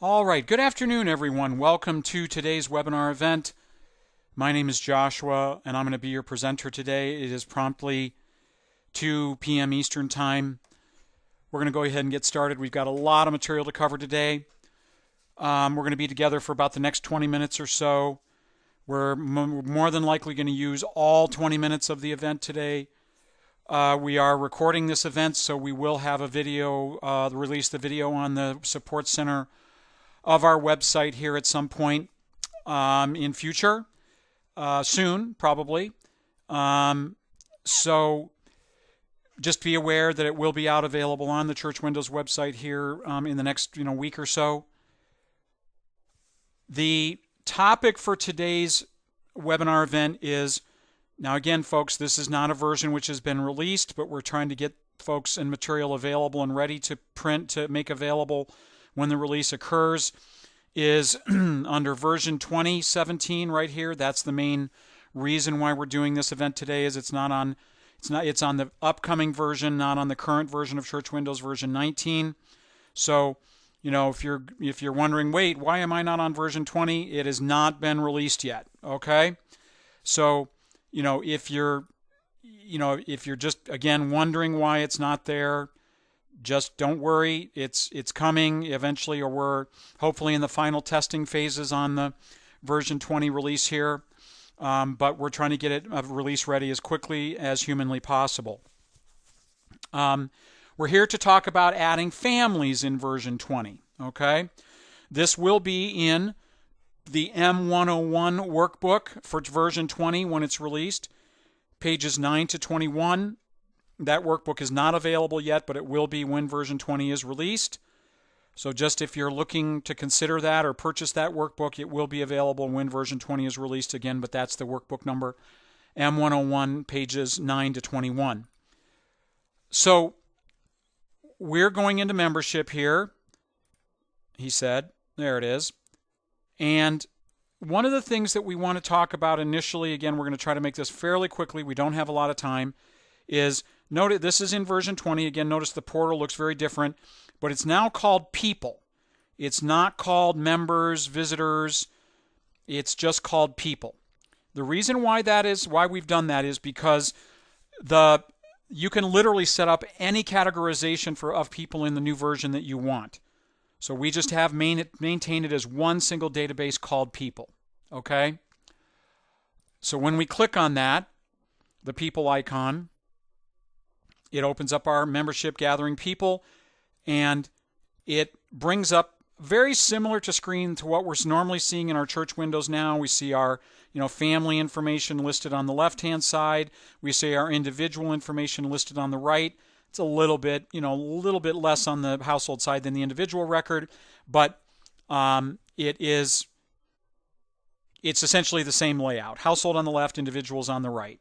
All right, good afternoon, everyone. Welcome to today's webinar event. My name is Joshua, and I'm going to be your presenter today. It is promptly 2 p.m. Eastern Time. We're going to go ahead and get started. We've got a lot of material to cover today. We're going to be together for about the next 20 minutes or so. We're more than likely going to use all 20 minutes of the event today. We are recording this event, so we will have a video, release the video on the Support Center of our website here at some point in future, soon probably. So just be aware that it will be out available on the Church Windows website here in the next week or so. The topic for today's webinar event is, now again folks, this is not a version which has been released, but we're trying to get folks and material available and ready to print to make available when the release occurs, is under version 2017 right here. That's the main reason why we're doing this event today, is it's on the upcoming version, not on the current version of Church Windows version 19. So, if you're wondering, wait, why am I not on version 20? It has not been released yet. Okay? So, if you're just again wondering why it's not there, just don't worry. It's coming eventually, or we're hopefully in the final testing phases on the version 20 release here. But we're trying to get it release ready as quickly as humanly possible. We're here to talk about adding families in version 20. Okay, this will be in the M101 workbook for version 20 when it's released, pages 9 to 21. That workbook is not available yet, but it will be when version 20 is released. So just if you're looking to consider that or purchase that workbook, it will be available when version 20 is released again, but that's the workbook number, M101, pages 9 to 21. So we're going into membership here, he said. There it is. And one of the things that we want to talk about initially, again, we're going to try to make this fairly quickly, we don't have a lot of time, is note this is in version 20. Again, notice the portal looks very different, but it's now called people. It's not called members, visitors. It's just called people. The reason why we've done that is because you can literally set up any categorization of people in the new version that you want. So we just have maintain it as one single database called people. Okay? So when we click on that, the people icon, it opens up our membership gathering people, and it brings up very similar to screen to what we're normally seeing in our church windows now. We see our family information listed on the left-hand side. We see our individual information listed on the right. It's a little bit less on the household side than the individual record, but it's essentially the same layout. Household on the left, individuals on the right.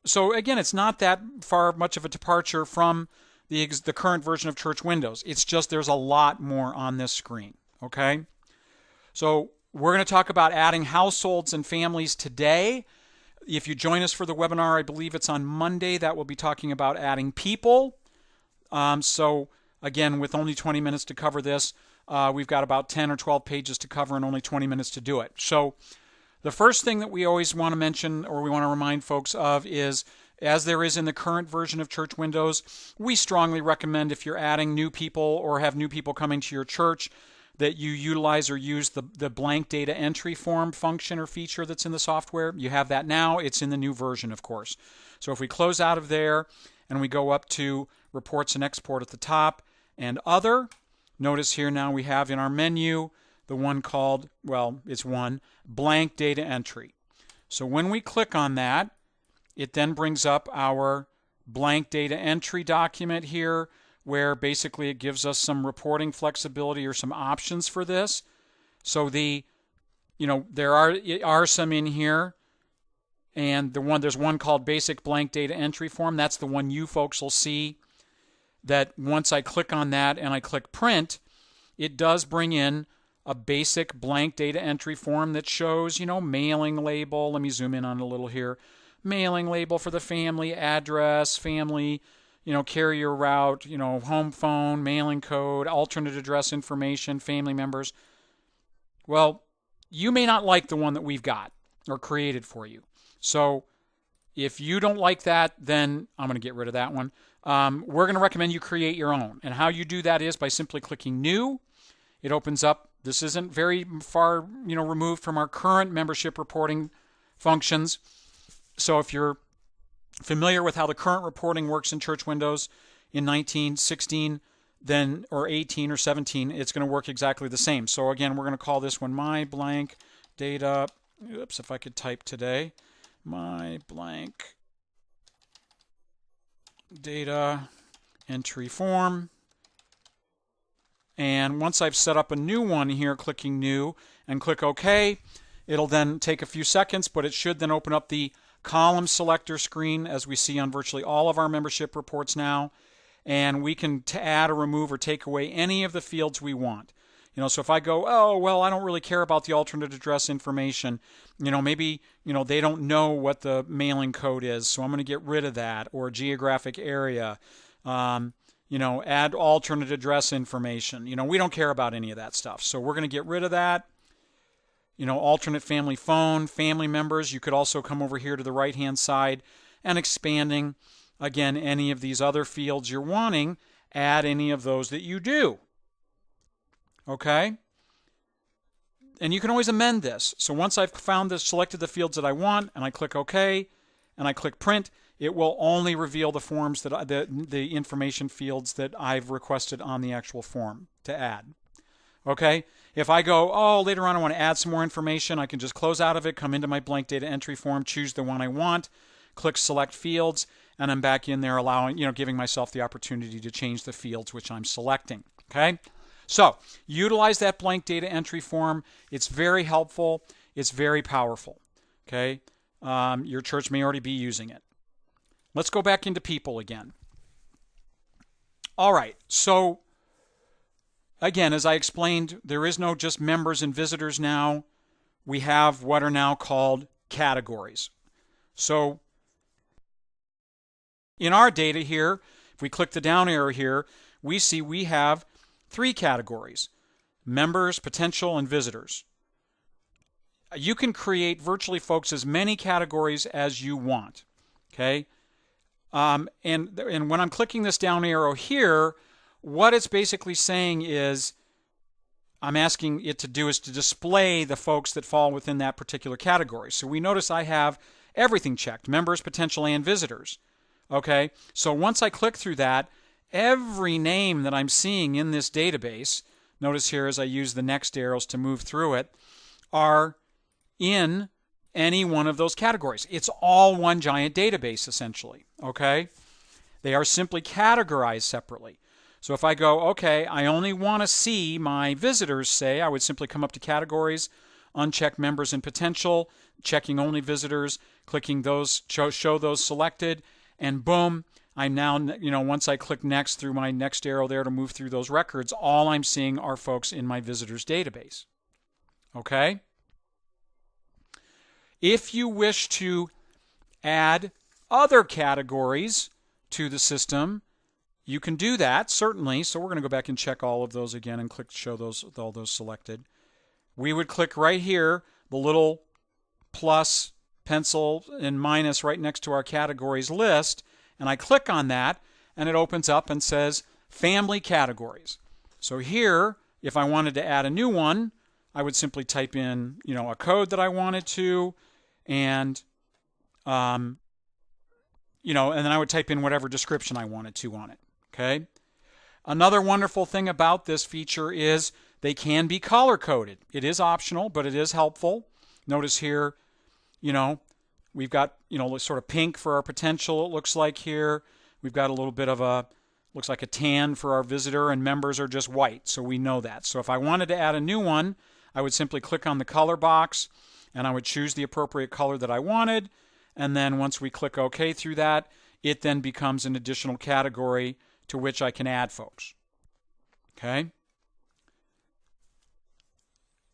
So again, it's not that far much of a departure from the current version of Church Windows. It's just there's a lot more on this screen. Okay? So we're going to talk about adding households and families today. If you join us for the webinar, I believe it's on Monday, that will be talking about adding people. So again, with only 20 minutes to cover this, we've got about 10 or 12 pages to cover and only 20 minutes to do it. So the first thing that we always want to mention, or we want to remind folks of, is, as there is in the current version of Church Windows, we strongly recommend, if you're adding new people or have new people coming to your church, that you utilize or use the blank data entry form function or feature that's in the software. You have that now. It's in the new version, of course. So if we close out of there and we go up to Reports and Export at the top and Other, notice here now we have in our menu the one called, blank data entry. So when we click on that, it then brings up our blank data entry document here, where basically it gives us some reporting flexibility or some options for this. So there are some in here, and there's one called Basic Blank Data Entry Form. That's the one you folks will see. That once I click on that and I click Print, it does bring in a basic blank data entry form that shows, mailing label. Let me zoom in on it a little here. Mailing label for the family, address, family, carrier route, home phone, mailing code, alternate address information, family members. Well, you may not like the one that we've got or created for you. So if you don't like that, then I'm going to get rid of that one. We're going to recommend you create your own. And how you do that is by simply clicking New. It opens up. This isn't very far removed from our current membership reporting functions. So if you're familiar with how the current reporting works in Church Windows in 1916, then or 18 or 17, it's going to work exactly the same. So again, we're going to call this one my blank data. Oops, if I could type today. My blank data entry form. And once I've set up a new one here, clicking New and click OK, it'll then take a few seconds, but it should then open up the column selector screen as we see on virtually all of our membership reports now. And we can add or remove or take away any of the fields we want. So if I go, oh, well, I don't really care about the alternate address information, maybe, they don't know what the mailing code is, so I'm going to get rid of that, or geographic area, add alternate address information. We don't care about any of that stuff, so we're going to get rid of that. Alternate family phone, family members. You could also come over here to the right-hand side and expanding, again, any of these other fields you're wanting, add any of those that you do. Okay? And you can always amend this. So once I've selected the fields that I want, and I click OK, and I click Print, it will only reveal the forms that the information fields that I've requested on the actual form to add. Okay? If I go, oh, later on I want to add some more information, I can just close out of it, come into my blank data entry form, choose the one I want, click Select Fields, and I'm back in there allowing, giving myself the opportunity to change the fields which I'm selecting. Okay? So, utilize that blank data entry form. It's very helpful. It's very powerful. Okay? Your church may already be using it. Let's go back into people again. All right. So, again, as I explained, there is no just members and visitors now. We have what are now called categories. So, in our data here, if we click the down arrow here, we see we have 3 categories: members, potential, and visitors. You can create virtually, folks, as many categories as you want. Okay? And when I'm clicking this down arrow here, what it's basically saying is I'm asking it to do is to display the folks that fall within that particular category. So we notice I have everything checked: members, potential, and visitors. Okay? So once I click through that, every name that I'm seeing in this database, notice here as I use the next arrows to move through it, are in any one of those categories. It's all one giant database, essentially. Okay? They are simply categorized separately. So if I go, okay, I only want to see my visitors, say, I would simply come up to categories, uncheck members and potential, checking only visitors, clicking those, show those selected, and boom, I'm now, once I click next through my next arrow there to move through those records, all I'm seeing are folks in my visitors database. Okay? If you wish to add other categories to the system, you can do that, certainly. So we're going to go back and check all of those again and click show those, all those selected. We would click right here, the little plus, pencil, and minus right next to our categories list, and I click on that, and it opens up and says family categories. So here, if I wanted to add a new one, I would simply type in, a code that I wanted to, and and then I would type in whatever description I wanted to on it. Okay? Another wonderful thing about this feature is they can be color-coded. It is optional, but it is helpful. Notice here, we've got, sort of pink for our potential, it looks like here. We've got a little bit of looks like a tan for our visitor, and members are just white, so we know that. So if I wanted to add a new one, I would simply click on the color box, and I would choose the appropriate color that I wanted, and then once we click OK through that, it then becomes an additional category to which I can add folks. Okay?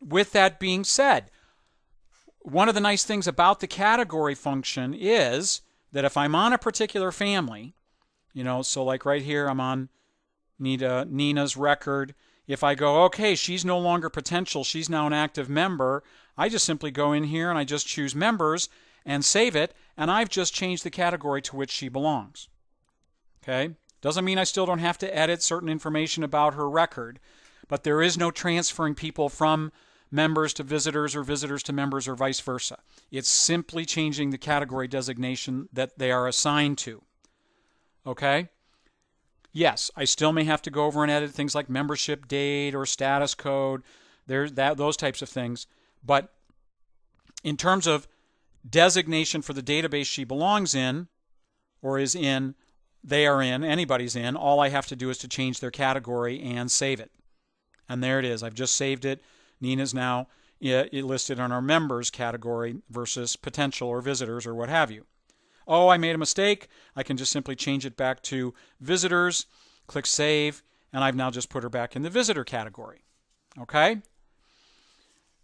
With that being said, one of the nice things about the category function is that if I'm on a particular family, So like right here, I'm on Nina's record. If I go, okay, she's no longer potential, she's now an active member, I just simply go in here and I just choose members and save it, and I've just changed the category to which she belongs. Okay? Doesn't mean I still don't have to edit certain information about her record, but there is no transferring people from members to visitors or visitors to members or vice versa. It's simply changing the category designation that they are assigned to. Okay? Yes, I still may have to go over and edit things like membership date or status code, those types of things. But in terms of designation for the database she belongs in or is in, they are in, anybody's in, all I have to do is to change their category and save it. And there it is. I've just saved it. Nina's now listed on our members category versus potential or visitors or what have you. Oh, I made a mistake. I can just simply change it back to visitors, click save, and I've now just put her back in the visitor category. Okay?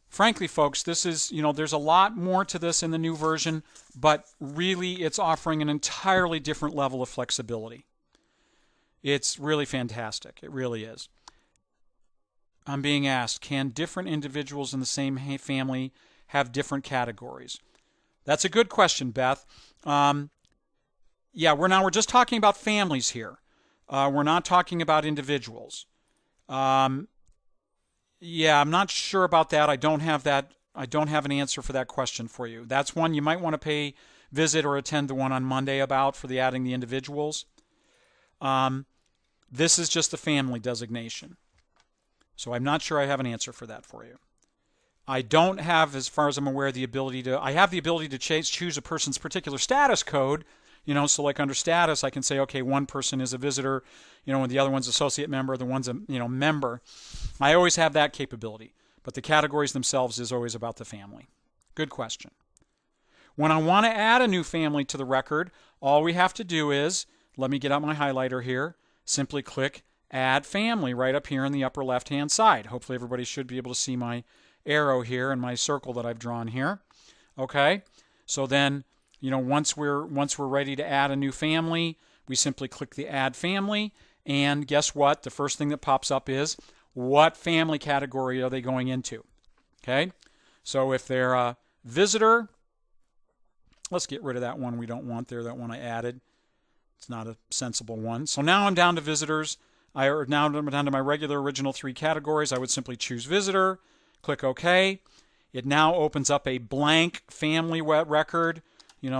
Frankly, folks, this is, there's a lot more to this in the new version, but really it's offering an entirely different level of flexibility. It's really fantastic. It really is. I'm being asked, can different individuals in the same family have different categories? That's a good question, Beth. We're just talking about families here. We're not talking about individuals. I'm not sure about that. I don't have an answer for that question for you. That's one you might want to visit or attend the one on Monday about for adding the individuals. This is just the family designation. So I'm not sure I have an answer for that for you. I don't have, as far as I'm aware, I have the ability to choose a person's particular status code, so like under status, I can say, okay, one person is a visitor, and the other one's associate member, the one's a, member. I always have that capability, but the categories themselves is always about the family. Good question. When I want to add a new family to the record, all we have to do is, let me get out my highlighter here, simply click Add Family right up here in the upper left-hand side. Hopefully everybody should be able to see my arrow here and my circle that I've drawn here. Okay, so then once we're ready to add a new family, we simply click the Add Family, and guess what? The first thing that pops up is what family category are they going into? Okay, so if they're a visitor, let's get rid of that one we don't want there, that one I added. It's not a sensible one. So now I'm down to visitors. I'm down to my regular original 3 categories. I would simply choose visitor, click OK. It now opens up a blank family record,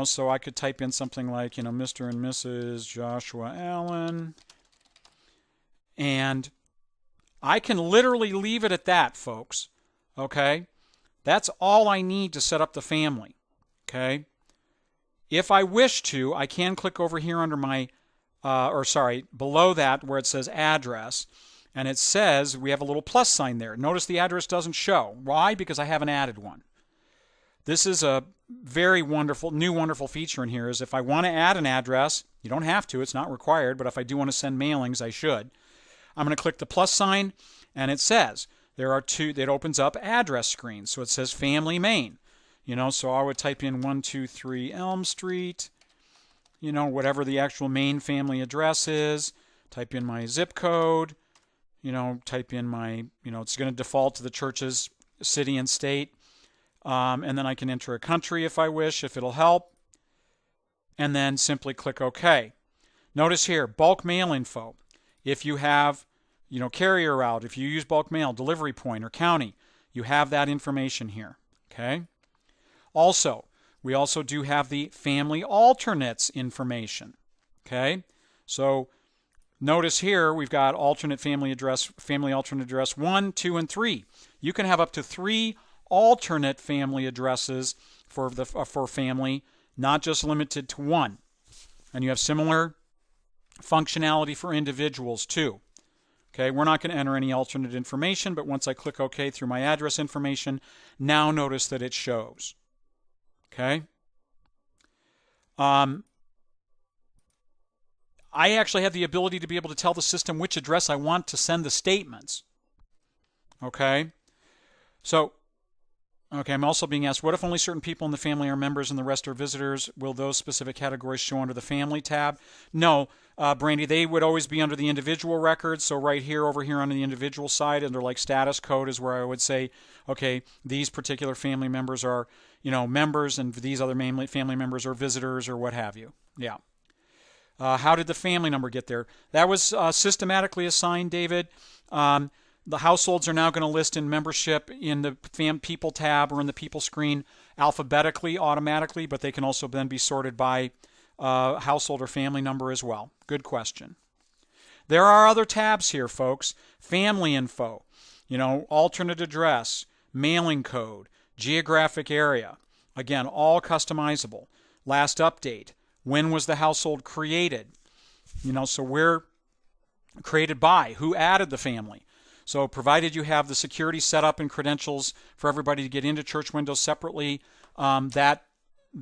so I could type in something like, Mr. and Mrs. Joshua Allen. And I can literally leave it at that, folks. Okay? That's all I need to set up the family. Okay? If I wish to, I can click over here under my, below that where it says address. And it says we have a little plus sign there. Notice the address doesn't show. Why? Because I haven't added one. This is a very wonderful feature in here is if I want to add an address, you don't have to, it's not required, but if I do want to send mailings, I should. I'm going to click the plus sign, and it says there are 2, it opens up address screens. So it says Family Main. So I would type in 123 Elm Street, whatever the actual main family address is, type in my zip code, type in my, it's going to default to the church's city and state. And then I can enter a country if I wish, if it'll help. And then simply click OK. Notice here, bulk mail info. If you have, carrier route, if you use bulk mail, delivery point, or county, you have that information here. Okay. Also, we also do have the family alternates information. Okay. So notice here we've got alternate family alternate address 1, 2, and 3. You can have up to 3 alternate family addresses for family, not just limited to 1. And you have similar functionality for individuals too. Okay, we're not going to enter any alternate information, but once I click OK through my address information, now notice that it shows. Okay. I actually have the ability to be able to tell the system which address I want to send the statements. Okay. So Okay, I'm also being asked, what if only certain people in the family are members and the rest are visitors? Will those specific categories show under the family tab? No, Brandy, they would always be under the individual records. So right here, over here on the individual side, under like status code is where I would say, okay, these particular family members are, members, and these other family members are visitors or what have you. Yeah. How did the family number get there? That was systematically assigned, David. The households are now going to list in membership in the people tab or in the people screen alphabetically, automatically, but they can also then be sorted by household or family number as well. Good question. There are other tabs here, folks. Family info, alternate address, mailing code, geographic area. Again, all customizable. Last update. When was the household created? So we're created by, who added the family? So provided you have the security set up and credentials for everybody to get into Church Windows separately, that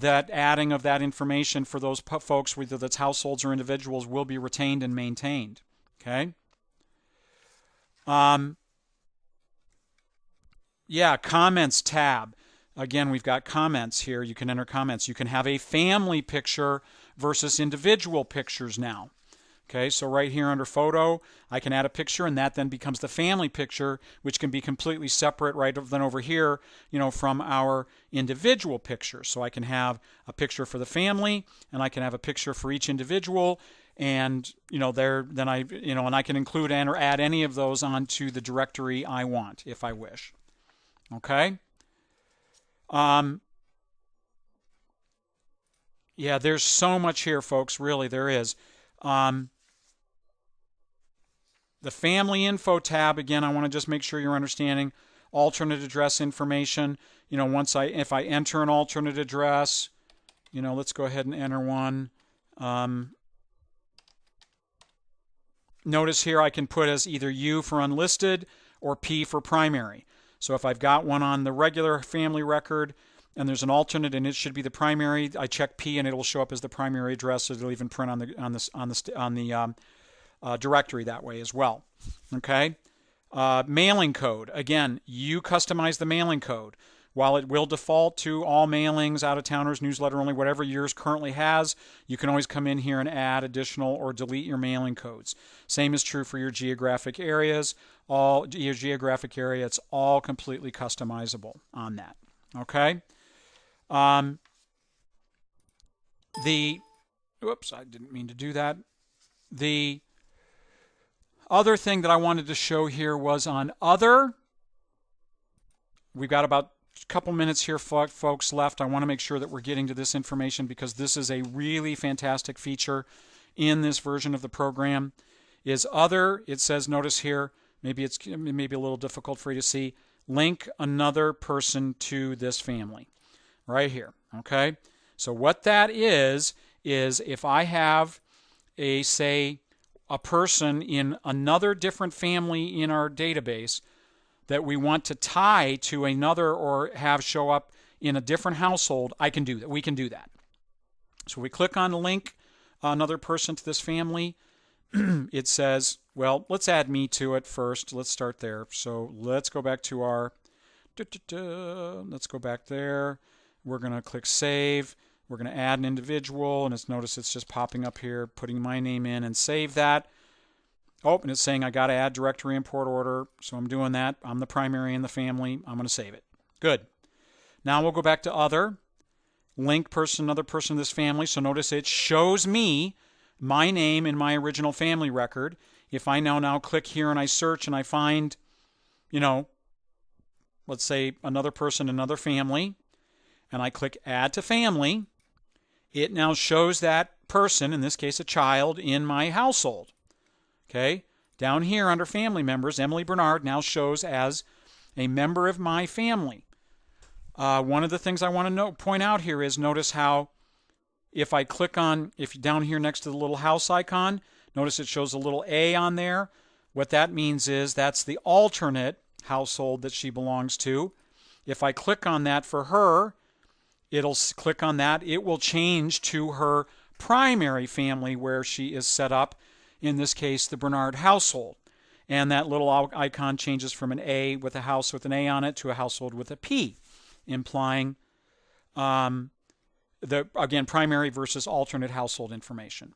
adding of that information for those folks, whether that's households or individuals, will be retained and maintained. Okay? Comments tab. Again, we've got comments here. You can enter comments. You can have a family picture versus individual pictures now. Okay, so right here under photo, I can add a picture, and that then becomes the family picture, which can be completely separate right then over here, from our individual picture. So I can have a picture for the family, and I can have a picture for each individual, and and I can include and or add any of those onto the directory I want if I wish. Okay. There's so much here, folks. Really, there is. The family info tab, again, I want to just make sure you're understanding alternate address information. If I enter an alternate address, let's go ahead and enter one. Notice here I can put as either U for unlisted or P for primary. So if I've got one on the regular family record and there's an alternate and it should be the primary, I check P and it will show up as the primary address. So it'll even print on the directory that way as well. Okay. Mailing code. Again, you customize the mailing code. While it will default to all mailings, out-of-towners, newsletter only, whatever yours currently has, you can always come in here and add additional or delete your mailing codes. Same is true for your geographic areas. Your geographic area, it's all completely customizable on that. Okay. Oops, I didn't mean to do that. The other thing that I wanted to show here was on other. We've got about a couple minutes here, folks, left. I want to make sure that we're getting to this information because this is a really fantastic feature in this version of the program. Is other, it says, notice here, maybe it's a little difficult for you to see, link another person to this family. Right here, okay? So what that is if I have a person in another different family in our database that we want to tie to another or have show up in a different household, I can do that. We can do that. So we click on link another person to this family. It says, well, let's add me to it first. Let's start there. So let's go back to our, let's go back there. We're going to click save. We're going to add an individual, and notice it's just popping up here, putting my name in and save that. Oh, and it's saying I got to add directory import order, so I'm doing that. I'm the primary in the family. I'm going to save it. Good. Now we'll go back to other. Link person, another person in this family. So notice it shows me my name in my original family record. If I now click here and I search and I find, let's say another person, another family, and I click add to family, it now shows that person, in this case a child, in my household. Okay, down here under family members, Emily Bernard now shows as a member of my family. One of the things I want to point out here is notice how if I click on, if down here next to the little house icon, notice it shows a little A on there. What that means is that's the alternate household that she belongs to. If I click on that for her, it'll click on that. It will change to her primary family where she is set up, in this case, the Bernard household. And that little icon changes from an A with a house with an A on it to a household with a P. implying again, primary versus alternate household information.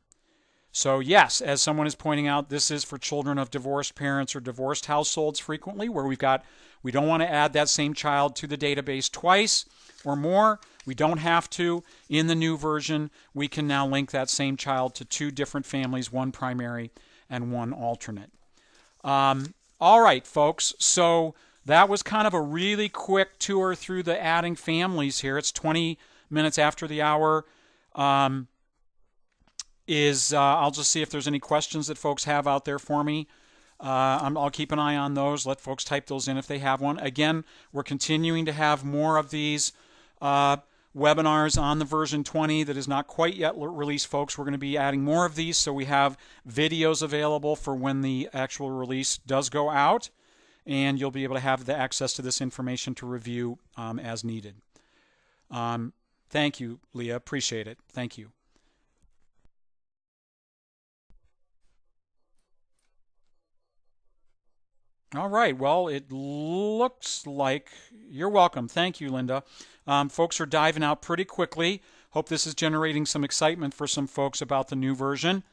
So yes, as someone is pointing out, this is for children of divorced parents or divorced households frequently, where we don't want to add that same child to the database twice or more. We don't have to. In the new version, we can now link that same child to two different families, one primary and one alternate. All right, folks, so that was kind of a really quick tour through the adding families here. It's 20 minutes after the hour. I'll just see if there's any questions that folks have out there for me. I'll keep an eye on those. Let folks type those in if they have one. Again, we're continuing to have more of these webinars on the version 20 that is not quite yet released, folks. We're going to be adding more of these, so we have videos available for when the actual release does go out, and you'll be able to have the access to this information to review as needed. Thank you, Leah. Appreciate it. Thank you. All right. Well, it looks like you're welcome. Thank you, Linda. Folks are diving out pretty quickly. Hope this is generating some excitement for some folks about the new version.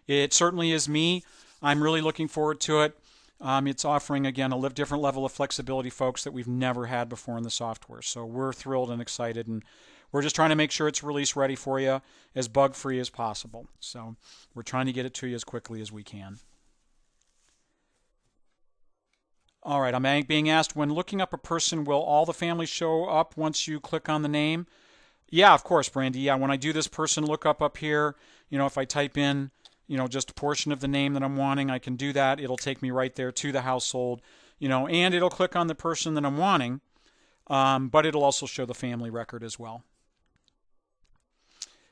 It certainly is me. I'm really looking forward to it. It's offering, again, a different level of flexibility, folks, that we've never had before in the software. So we're thrilled and excited, and we're just trying to make sure it's release ready for you, as bug-free as possible. So we're trying to get it to you as quickly as we can. All right, I'm being asked, when looking up a person, will all the families show up once you click on the name? Yeah, of course, Brandy. Yeah, when I do this person lookup up here, if I type in, just a portion of the name that I'm wanting, I can do that. It'll take me right there to the household, and it'll click on the person that I'm wanting, but it'll also show the family record as well.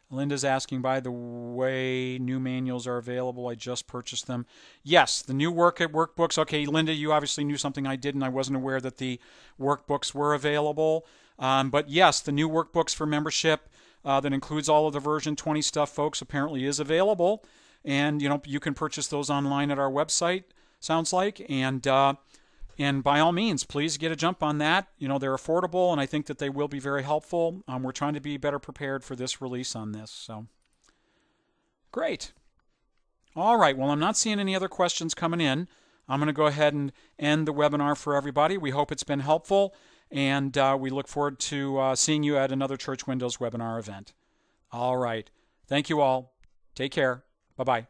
Linda's asking, by the way, new manuals are available. I just purchased them. Yes, the new workbooks. Okay, Linda, you obviously knew something I didn't. I wasn't aware that the workbooks were available. But yes, the new workbooks for membership that includes all of the version 20 stuff, folks, apparently is available. And, you can purchase those online at our website, sounds like. And by all means, please get a jump on that. They're affordable, and I think that they will be very helpful. We're trying to be better prepared for this release on this. So, great. All right. Well, I'm not seeing any other questions coming in. I'm going to go ahead and end the webinar for everybody. We hope it's been helpful, and we look forward to seeing you at another Church Windows webinar event. All right. Thank you all. Take care. Bye-bye.